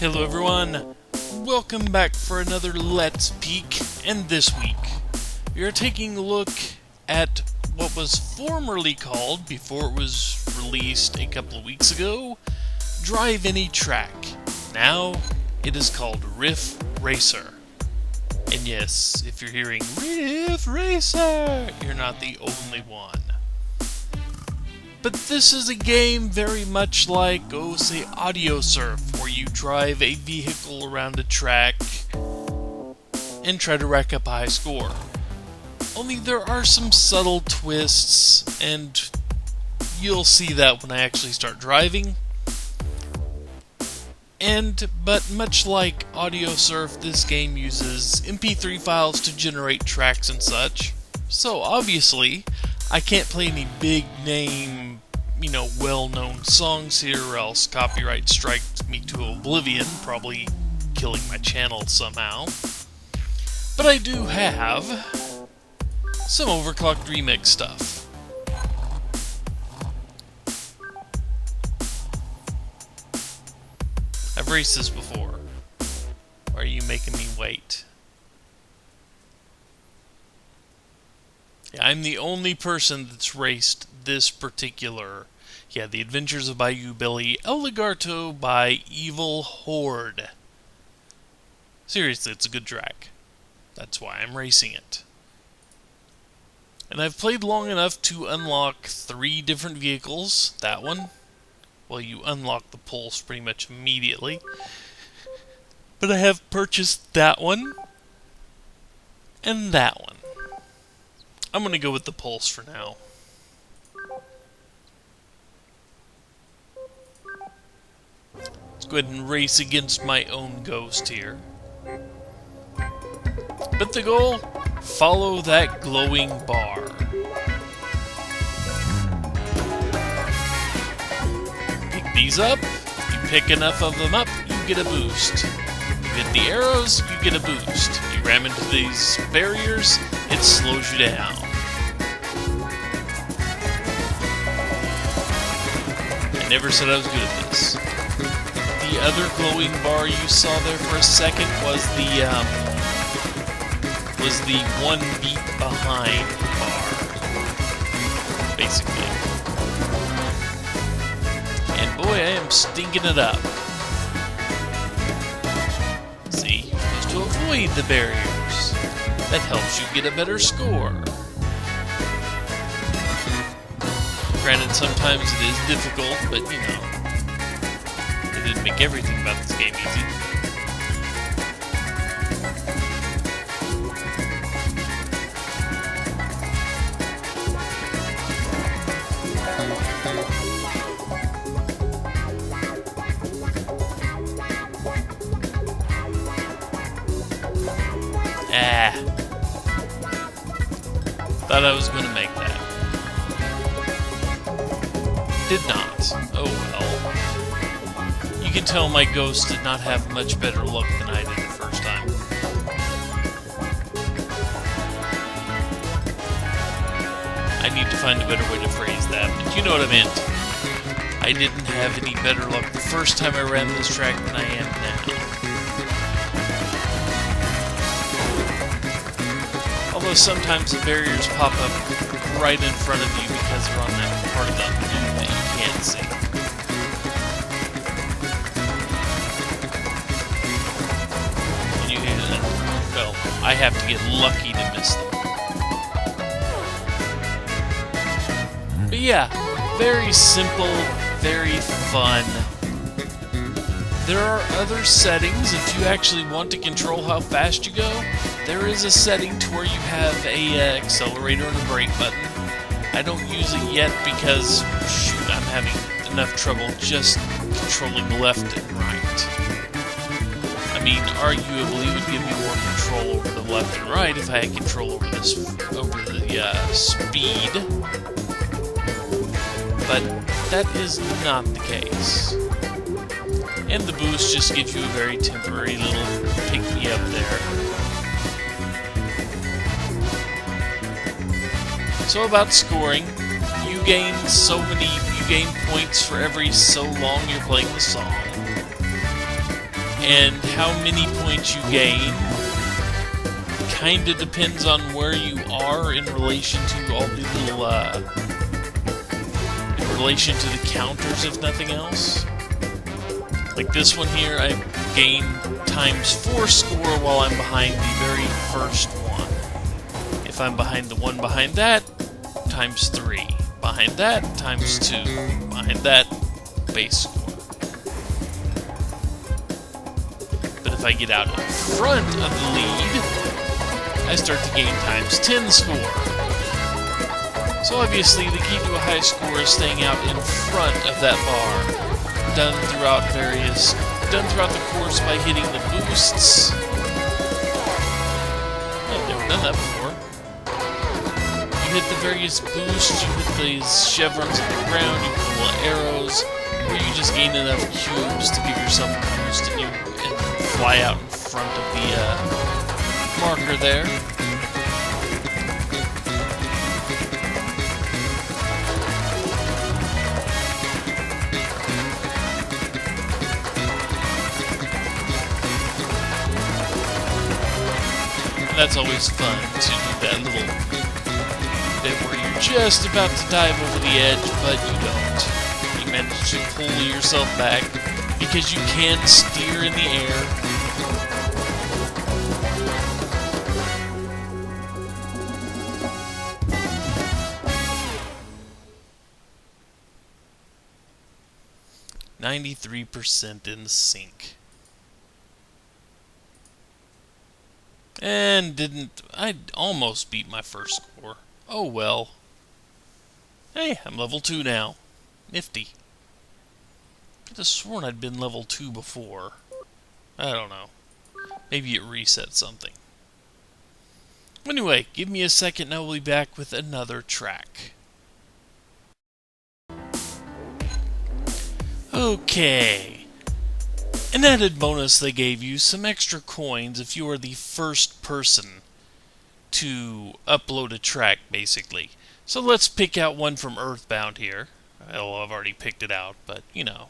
Hello everyone, welcome back for another Let's Peek, and this week we are taking a look at what was formerly called, before it was released a couple of weeks ago, Drive Any Track. Now it is called Riff Racer. And yes, if you're hearing Riff Racer, you're not the only one. But this is a game very much like, say, Audiosurf, where you drive a vehicle around a track and try to rack up a high score. Only there are some subtle twists, and you'll see that when I actually start driving. But much like Audiosurf, this game uses MP3 files to generate tracks and such. So obviously, I can't play any big name, well-known songs here, or else copyright strikes me to oblivion, probably killing my channel somehow. But I do have some overclocked remix stuff. I've raced this before. Why are you making me wait? I'm the only person that's raced this particular, The Adventures of Bayou Billy, El Lagarto by Evil Horde. Seriously, it's a good track. That's why I'm racing it. And I've played long enough to unlock 3 different vehicles. That one, well, you unlock the Pulse pretty much immediately. But I have purchased that one, and that one. I'm going to go with the Pulse for now. Let's go ahead and race against my own ghost here. But the goal, follow that glowing bar. Pick these up. If you pick enough of them up, you get a boost. You hit the arrows, you get a boost. You ram into these barriers, it slows you down. I never said I was good at this. The other glowing bar you saw there for a second was the one beat behind bar, basically. And boy, I am stinking it up. See, you're supposed to avoid the barriers. That helps you get a better score. Granted, sometimes it is difficult, but it didn't make everything about this game easy. Thought I was going to make that. Did not. Oh well. You can tell my ghost did not have much better luck than I did the first time. I need to find a better way to phrase that, but you know what I meant. I didn't have any better luck the first time I ran this track than I am now. Although sometimes the barriers pop up right in front of you because they're on that part of the loop that you can't see. And you well, I have to get lucky to miss them. But yeah, very simple, very fun. There are other settings if you actually want to control how fast you go. There is a setting to where you have a accelerator and a brake button. I don't use it yet because, shoot, I'm having enough trouble just controlling left and right. I mean, arguably it would give me more control over the left and right if I had control over the speed. But that is not the case. And the boost just gives you a very temporary little pick-me-up there. So about scoring, you gain points for every so long you're playing the song. and how many points you gain kinda depends on where you are in relation to all the little, in relation to the counters, if nothing else. Like this one here, I gain ×4 score while I'm behind the very first one. If I'm behind the one behind that, ×3. Behind that, ×2. Behind that, base score. But if I get out in front of the lead, I start to gain ×10 score. So obviously the key to a high score is staying out in front of that bar. Done throughout the course by hitting the boosts. I've never done that before. You hit the various boosts, you hit these chevrons on the ground, you pull arrows, or you just gain enough cubes to give yourself a boost and you fly out in front of the marker there. And that's always fun to do that little bit where you're just about to dive over the edge, but you don't. You manage to pull yourself back because you can steer in the air. %93 in sync. And I almost beat my first score. Oh well. Hey, I'm level 2 now. Nifty. I could have sworn I'd been level 2 before. I don't know. Maybe it reset something. Anyway, give me a second and I will be back with another track. Okay. An added bonus, they gave you some extra coins if you are the first person to upload a track, basically. So let's pick out one from Earthbound here. Well, I've already picked it out, but, you know.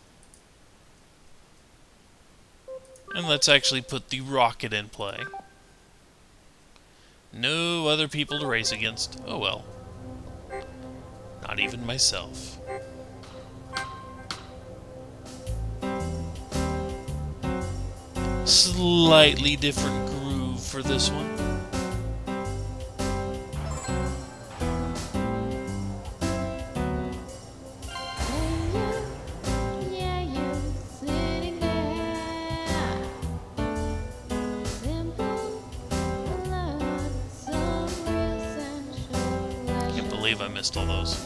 And let's actually put the rocket in play. No other people to race against. Oh well. Not even myself. Slightly different groove for this one. Can't believe I missed all those.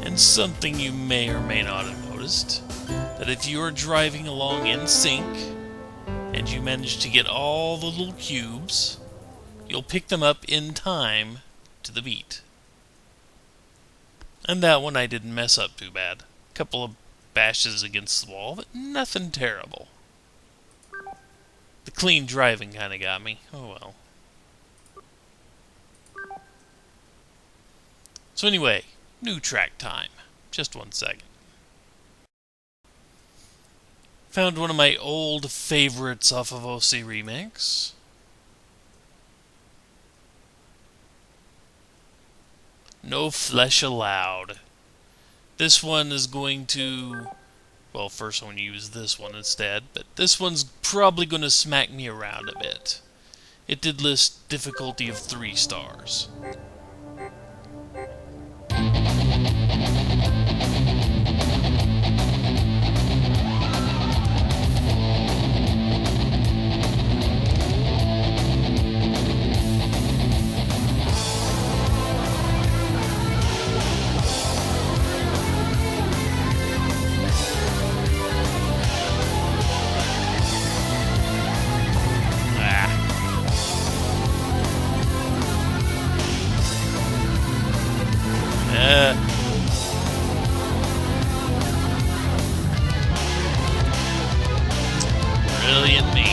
And something you may or may not have noticed, that if you are driving along in sync, and you manage to get all the little cubes, you'll pick them up in time to the beat. And that one I didn't mess up too bad. Couple of bashes against the wall, but nothing terrible. The clean driving kind of got me. Oh well. So anyway, new track time. Just 1 second. Found one of my old favorites off of OC Remix. No Flesh Allowed. This one is going to... Well, first I'm going to use this one instead, but this one's probably going to smack me around a bit. It did list difficulty of 3 stars. Brilliant me.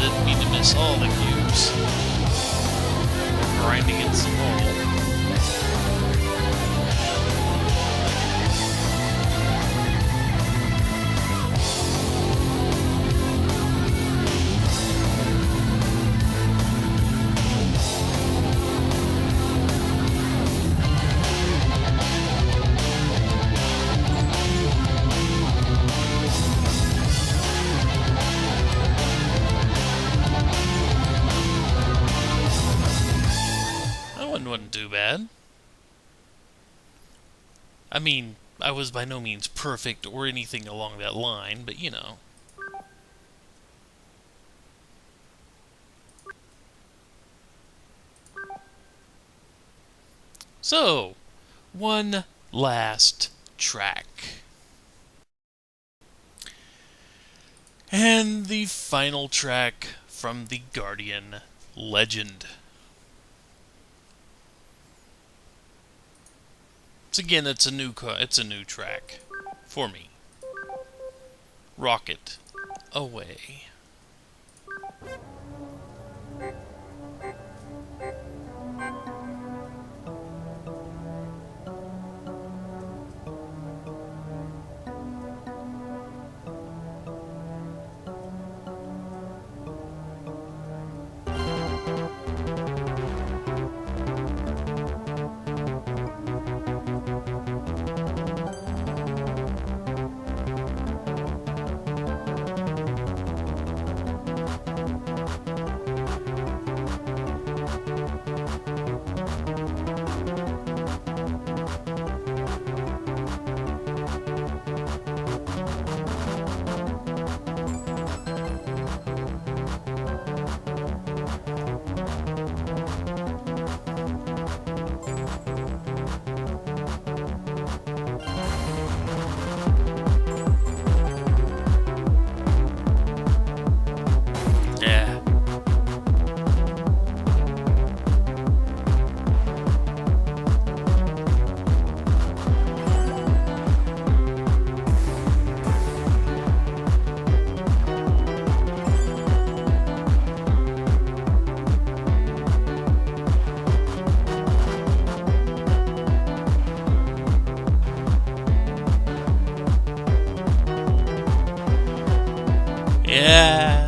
Didn't mean to miss all the cubes. Grind against the wall. Wasn't too bad. I mean, I was by no means perfect or anything along that line, but you know. So, one last track. And the final track from the Guardian Legend. So again, it's a new track for me. Rocket Away. Yeah.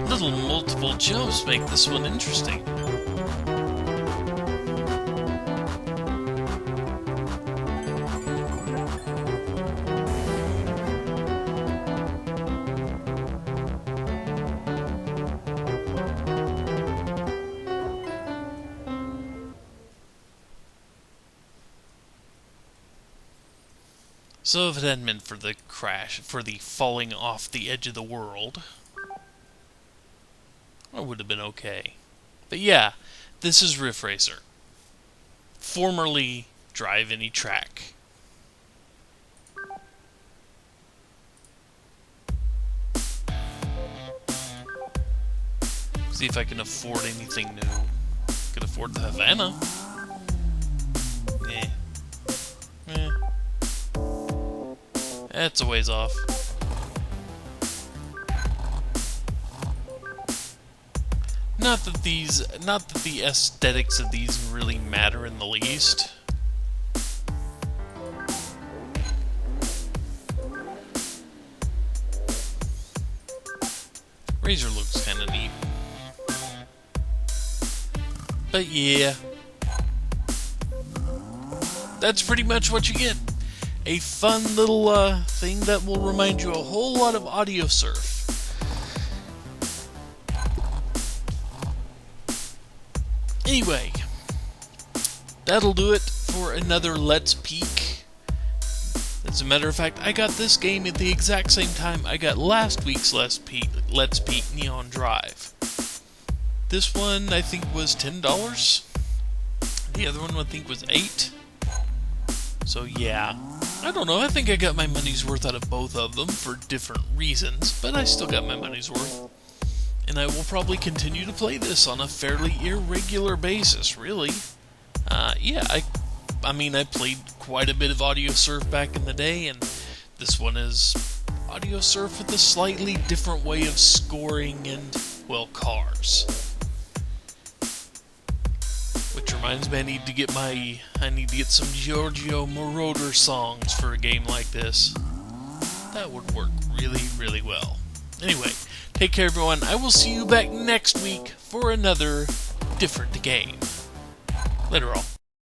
Little multiple jumps make this one interesting. So if it hadn't been for the crash, for the falling off the edge of the world, I would have been okay. But yeah, this is Riff Racer. Formerly Drive Any Track. See if I can afford anything new. Can afford the Havana. That's a ways off. Not that the aesthetics of these really matter in the least. Razor looks kind of neat. But yeah. That's pretty much what you get. A fun little thing that will remind you a whole lot of Audiosurf. Anyway, that'll do it for another Let's Peek. As a matter of fact, I got this game at the exact same time I got last week's Let's Peek Neon Drive. This one I think was $10. The other one I think was $8. So yeah, I don't know, I think I got my money's worth out of both of them for different reasons, but I still got my money's worth. And I will probably continue to play this on a fairly irregular basis, really. Yeah, I mean, I played quite a bit of Audiosurf back in the day, and this one is Audiosurf with a slightly different way of scoring and, well, cars. Which reminds me, I need to get some Giorgio Moroder songs for a game like this. That would work really, really well. Anyway, take care everyone. I will see you back next week for another different game. Later all.